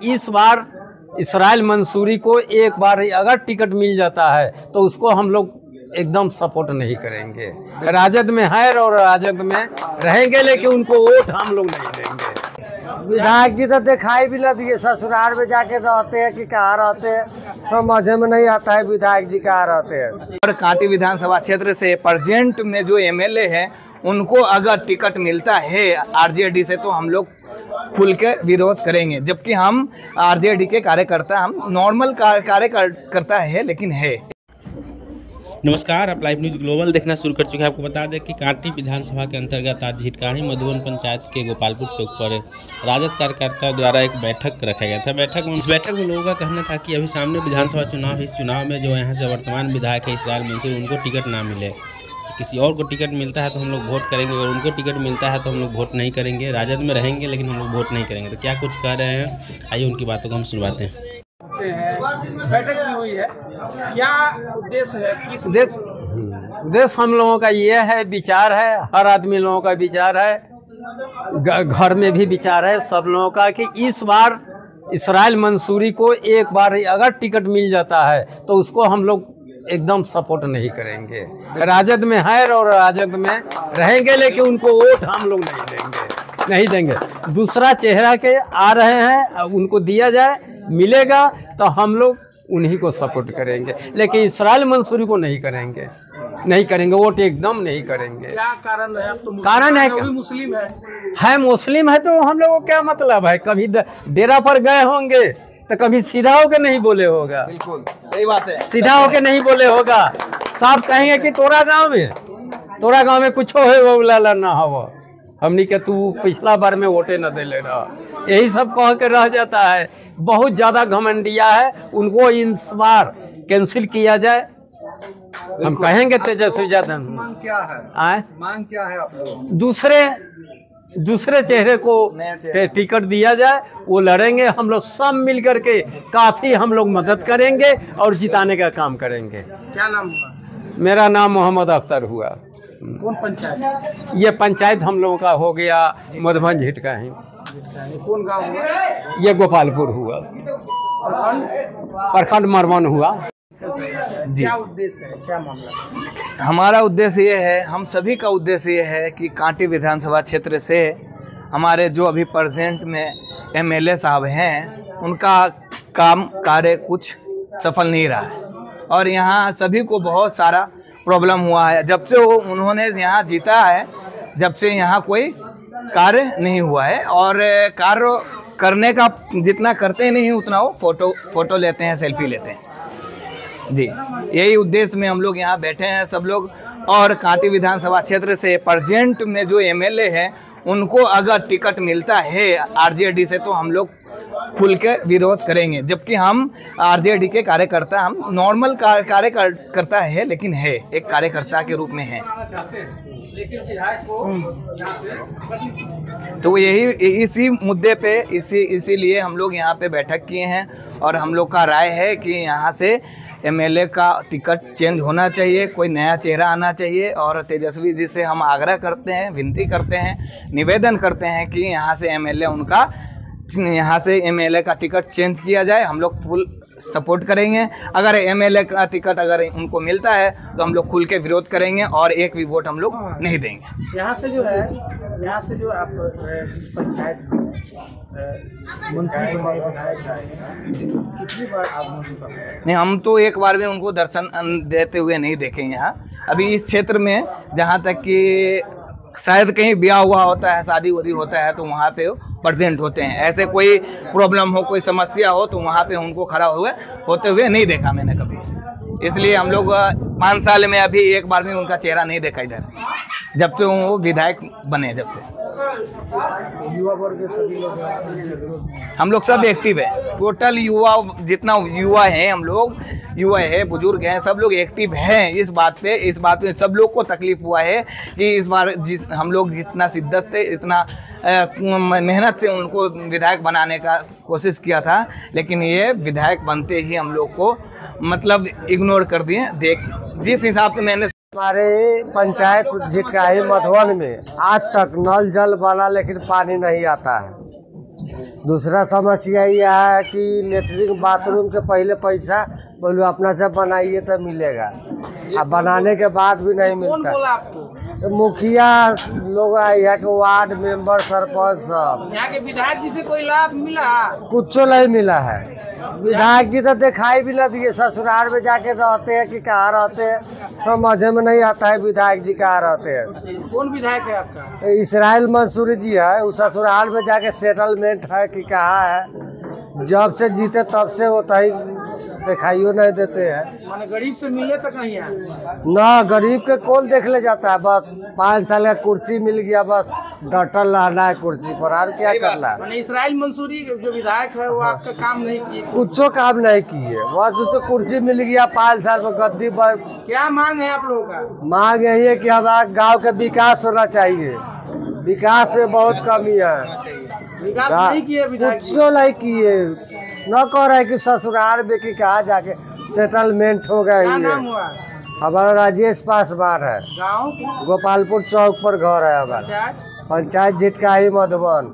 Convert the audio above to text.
इस बार इसराइल मंसूरी को एक बार अगर टिकट मिल जाता है तो उसको हम लोग एकदम सपोर्ट नहीं करेंगे। राजद में है और राजद में रहेंगे, लेकिन उनको वोट हम लोग नहीं देंगे। विधायक जी तो दिखाई भी नहीं दिए, ससुराल में जाके रहते हैं कि कहाँ रहते हैं, समझ में नहीं आता है विधायक जी कहाँ रहते हैं। और कांटी विधानसभा क्षेत्र से प्रेजेंट में जो एमएलए हैं उनको अगर टिकट मिलता है आरजेडी से तो हम लोग खुल के विरोध करेंगे, जबकि हम आरजेडी के कार्यकर्ता, हम नॉर्मल कार्यकर्ता है लेकिन है। नमस्कार, आप लाइव न्यूज़ ग्लोबल देखना शुरू कर चुके हैं। आपको बता दें कि कांटी विधानसभा के अंतर्गत आज झिटकानी मधुबन पंचायत के गोपालपुर चौक पर राजद कार्यकर्ताओं द्वारा एक बैठक रखा गया था। इस बैठक में लोगों का कहना था कि अभी सामने विधानसभा चुनाव है, इस चुनाव में जो यहाँ से वर्तमान विधायक है इसराइल मंसूरी, उनको टिकट ना मिले, किसी और को टिकट मिलता है तो हम लोग वोट करेंगे, और उनको टिकट मिलता है तो हम लोग वोट नहीं करेंगे। राजद में रहेंगे लेकिन हम लोग वोट नहीं करेंगे। तो क्या कुछ कह रहे हैं, आइए उनकी बातों को हम सुनवाते हैं। बैठक भी हुई है, क्या उद्देश्य है? किस उद्देश्य हम लोगों का ये है, विचार है, हर आदमी लोगों का विचार है, घर में भी विचार है सब लोगों का कि इस बार इसराइल मंसूरी को एक बार अगर टिकट मिल जाता है तो उसको हम लोग एकदम सपोर्ट नहीं करेंगे। राजद में है और राजद में रहेंगे, लेकिन उनको वोट हम लोग नहीं देंगे। दूसरा चेहरा के आ रहे हैं, उनको दिया जाए, मिलेगा तो हम लोग उन्हीं को सपोर्ट करेंगे, लेकिन इसराइल मंसूरी को नहीं करेंगे, वोट एकदम नहीं करेंगे। क्या कारण है? अब तो कारण है मुस्लिम है तो हम लोग को क्या मतलब है? कभी डेरा पर गए होंगे तो कभी सीधा होके नहीं बोले होगा। बिल्कुल सही बात है, सीधा होके नहीं बोले होगा। सब कहेंगे कि तोरा गांव में कुछ हो वो लाला ना हो, हमनी के तू पिछला बार में वोटे न दे ले रहा, यही सब कह के रह जाता है। बहुत ज़्यादा घमंडिया है, उनको इस बार कैंसिल किया जाए। हम कहेंगे तेजस्वी यादव। मांग क्या है? मांग क्या है आप लोग? दूसरे चेहरे को टिकट दिया जाए, वो लड़ेंगे, हम लोग सब मिल करके काफ़ी हम लोग मदद करेंगे और जिताने का काम करेंगे। क्या नाम हुआ? मेरा नाम मोहम्मद अख्तर हुआ। कौन पंचायत? ये पंचायत हम लोगों का हो गया मधुबन झिटका ही। कौन गांव हुआ? ये गोपालपुर हुआ, प्रखंड मरवन हुआ। क्या उद्देश्य है, क्या मामला? हमारा उद्देश्य ये है, हम सभी का उद्देश्य ये है कि कांटी विधानसभा क्षेत्र से हमारे जो अभी प्रेजेंट में एमएलए साहब हैं उनका काम कार्य कुछ सफल नहीं रहा है, और यहाँ सभी को बहुत सारा प्रॉब्लम हुआ है। जब से उन्होंने यहाँ जीता है, जब से यहाँ कोई कार्य नहीं हुआ है, और कार्य करने का जितना करते नहीं उतना वो फोटो लेते हैं, सेल्फी लेते हैं जी। यही उद्देश्य में हम लोग यहाँ बैठे हैं सब लोग। और कांटी विधानसभा क्षेत्र से प्रेजेंट में जो एमएलए हैं उनको अगर टिकट मिलता है आरजेडी से तो हम लोग खुल के विरोध करेंगे, जबकि हम आरजेडी के कार्यकर्ता, हम नॉर्मल कार्यकर्ता है लेकिन है, एक कार्यकर्ता के रूप में है। तो यही इसी मुद्दे पे इसीलिए हम लोग यहाँ पे बैठक किए हैं, और हम लोग का राय है कि यहाँ से एमएलए का टिकट चेंज होना चाहिए, कोई नया चेहरा आना चाहिए। और तेजस्वी जी से हम आग्रह करते हैं, विनती करते हैं, निवेदन करते हैं कि यहाँ से एमएलए का टिकट चेंज किया जाए। हम लोग फुल सपोर्ट करेंगे। अगर एमएलए का टिकट अगर उनको मिलता है तो हम लोग खुल के विरोध करेंगे, और एक भी वोट हम लोग नहीं देंगे। यहाँ से जो आप इस पंचायत मंत्री कितनी बार आप? नहीं, हम तो एक बार भी उनको दर्शन देते हुए नहीं देखे यहाँ अभी इस क्षेत्र में। जहाँ तक कि शायद कहीं ब्याह हुआ होता है, शादी वादी होता है तो वहाँ पे प्रेजेंट होते हैं। ऐसे कोई प्रॉब्लम हो, कोई समस्या हो तो वहाँ पे उनको खड़ा होते हुए नहीं देखा मैंने कभी। इसलिए हम लोग 5 साल में अभी एक बार भी उनका चेहरा नहीं देखा इधर, जब से वो विधायक बने। जब से युवा वर्ग के सभी लोग हम लोग सब एक्टिव है, टोटल युवा जितना युवा है, हम लोग युवा है, बुजुर्ग हैं, सब लोग एक्टिव हैं इस बात पे सब लोग को तकलीफ हुआ है कि इस बार हम लोग जितना शिद्दत से, इतना मेहनत से उनको विधायक बनाने का कोशिश किया था, लेकिन ये विधायक बनते ही हम लोग को मतलब इग्नोर कर दिए। जिस हिसाब से मैंने हमारे पंचायत झिटकाही मधुबन में आज तक नल जल वाला लेकिन पानी नहीं आता है। दूसरा समस्या यह है कि लेटरिन बाथरूम के पहले पैसा बोलो अपना से बनाइए तो मिलेगा, अब बनाने के बाद भी नहीं कौन मिलता। बोला आपको? तो मुखिया लोग यहाँ के वार्ड मेंबर सरपंच सब यहाँ के विधायक जी से कोई लाभ मिला? कुछ नहीं मिला है। विधायक जी तो दिखाई भी न दिए, ससुराल में जाके रहते हैं कि कहाँ रहते हैं समझ में नहीं आता है विधायक जी कहाँ रहते हैं। कौन विधायक है आपका? इसराइल मंसूरी जी है, वो ससुराल में जाके सेटलमेंट है कि कहाँ है। जब से जीते तब से होता ही दिखाइयो नहीं देते हैं। माने गरीब से मिले तक नहीं है? ना गरीब के कौन देख ले जाता है, बस 5 साल का कुर्सी मिल गया, बस डटल रहना है कुर्सी पर, और क्या करना है। माने इसराइल मंसूरी जो विधायक है वो आपका काम नहीं किए? कुछ काम नहीं किए, बस उसको कुर्सी मिल गया 5 साल में गद्दी पर। क्या मांग है आप लोगों का? मांग यही है कि हमारा गांव का विकास होना चाहिए, विकास में बहुत कमी है। विकास नहीं किए विधायक कुछ जी? नहीं किए, न कह रहे कि ससुराल में कि कहा जाके सेटलमेंट हो गया क्या ही नाम है। हुआ? हमारा राजेश पासवान है, गाँव गोपालपुर चौक पर घर है हमारा, पंचायत? पंचायत झिटकाही मधुबन।